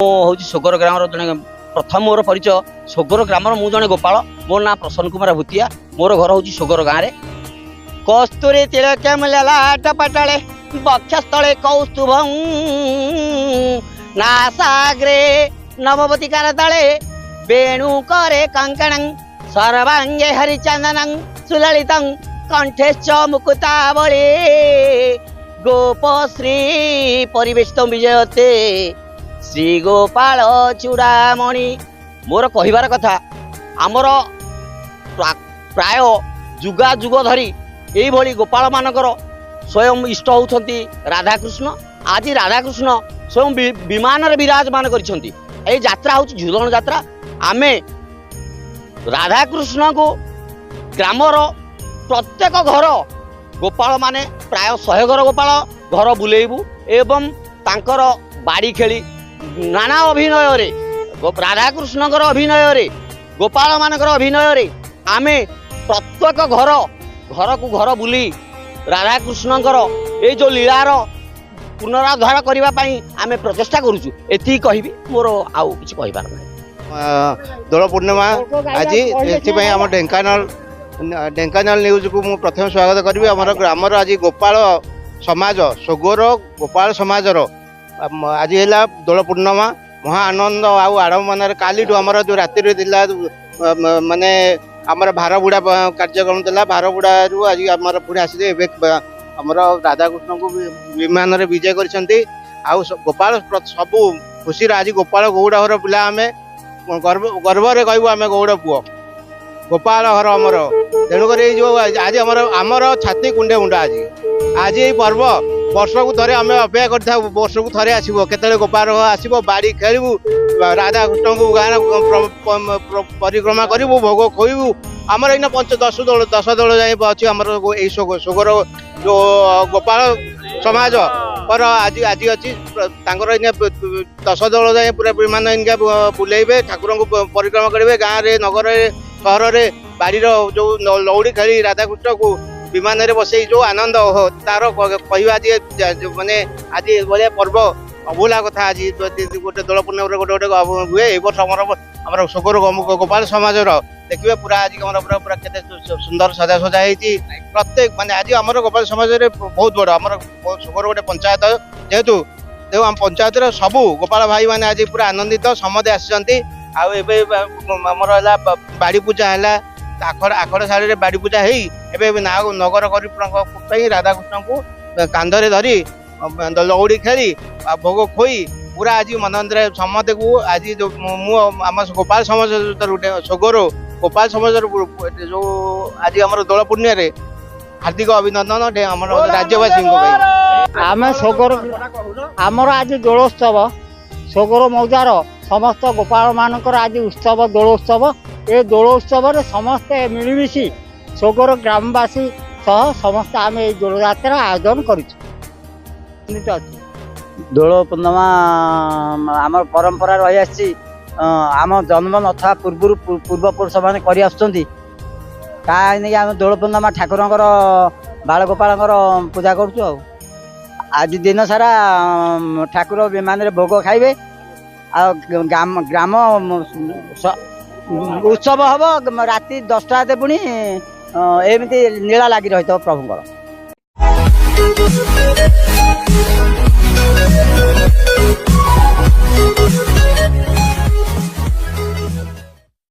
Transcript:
हूँ सोगर ग्राम जड़े प्रथम मोर परिचय सोगर ग्राम मु जड़े गोपाल मो ना प्रसन्न कुमार भूतिया मोर घर हूँ सोगर गाँव में कस्तूरी तिलकम ललाट पटाले बक्षस्थले कौस्तुभ नासाग्रे नववतिकार तले वेणु करे कंकण सर्वांगे हरिचंदन सुललित कंठेश्च मुकुतावली गोपश्री परिवेशित विजयते श्री गोपाल चूड़ामणि मोर कहबार कथा आमर प्राय जुगा जुग धरी यही गोपाल मानकर स्वयं इष्ट होती राधाकृष्ण आज राधाकृष्ण स्वयं विमान विराजमान करछंती ए यात्रा हूँ झूलन यात्रा आमे राधाकृष्ण को ग्रामर प्रत्येक घर गोपाल माने प्राय 100 घर गोपाल घर बुलेबू एवं तांकर बाड़ी खेली नाना अभिनय रे राधाकृष्ण अभिनय रे गोपाल मानकर अभिनय रे आमे प्रत्येक घर घर को घर बुली राधाकृष्ण ये जो लीलार पुनरुद्धार करने आमे प्रचेषा करुचु एति कहबी मोर आउ किछि कहबार नै दोल पूर्णिमा आज एथि आम ढेंकानाल न्यूज को मु प्रथम स्वागत करी आम ग्रामर आज गोपाल समाज सोगोर गोपाल समाजर आज है दोल पूर्णिमा महा आनंद आउ आड़म मन काली आमर जो राति माने आमर भारबुड़ा कार्यक्रम था भारबुड़ा आज आम पुणी आसी आमर राधाकृष्ण को विमान विजय कर गोपाल सब खुशी आज गोपाल गौड़ घर पिला आम गर्व रे कहबू आम गौड़ पुओ गोपाल घर आमर तेणुक जो आज आमर छाती कुंडे मुंडा आज ये पर्व वर्ष को थे आम अपेक्षा करता वर्ष को थे आसो के गोपाल आसो बाड़ी खेलू राधाकृष्ण को गाँव परिक्रमा करूँ भोग खोबू आमर इन 10 दल जाए अच्छी आमर सोगर जो गोपाल समाज पर आज आज अच्छी 10 दल जाए पूरा विमान इनका बुलेबे ठाकुर को परिक्रमा करेंगे गाँव में नगर सहर में बाड़ीर जो लौड़ी खेली राधाकृष्ण को विमान रे बसई जो आनंद तार कहवा आज माने आज भाया पर्व अभूला कथा आज गोटे दोल पूर्णिमा गोटे गोटे हुए ए वर्ष आम सोगर गोपाल समाज देखिए पूरा आज पूरा पूरा केते सुंदर सजा सजा होती प्रत्येक माने आज आम गोपाल समाज बहुत बड़ आम सोगर गोटे पंचायत जेहेतु देखो आम पंचायत सबू गोपाल भाई मैंने आज पूरा आनंदित समदे आसी आमर बाड़ी पूजा है आखड़ साड़ी बाड़ी पूजा हो नगर कर राधाकृष्ण को कांधरे धरी लौड़ी खेली भोग खोई पूरा आज मनंद समते को आज जो आम गोपाल समाज सोगर गोपाल समाज जो आज आम दोल पूर्णिमा रे हार्दिक अभिनंदन आम राज्यवासी आम सोगर आमर आज दोलोत्सव सोगर मौजार समस्त गोपाल मानकर आज उत्सव दोलोत्सव ए दोलोत्सव समस्ते मिलमिशी सोगर ग्रामवासी सह समस्त आम दोल यात्रा आयोजन कर दोल पूर्णिमा आम परंपरा रही आम जन्म नथा पूर्व पुरुष मैंने कहीं आम दोल पूर्णिमा ठाकुर बाल गोपाल पूजा करुँ आज दिन सारा ठाकुर विमान भोग खाइबे ग्राम उत्सव हम राति 10टा पुणी एमती नीला लगी रही प्रभुଙ୍କର।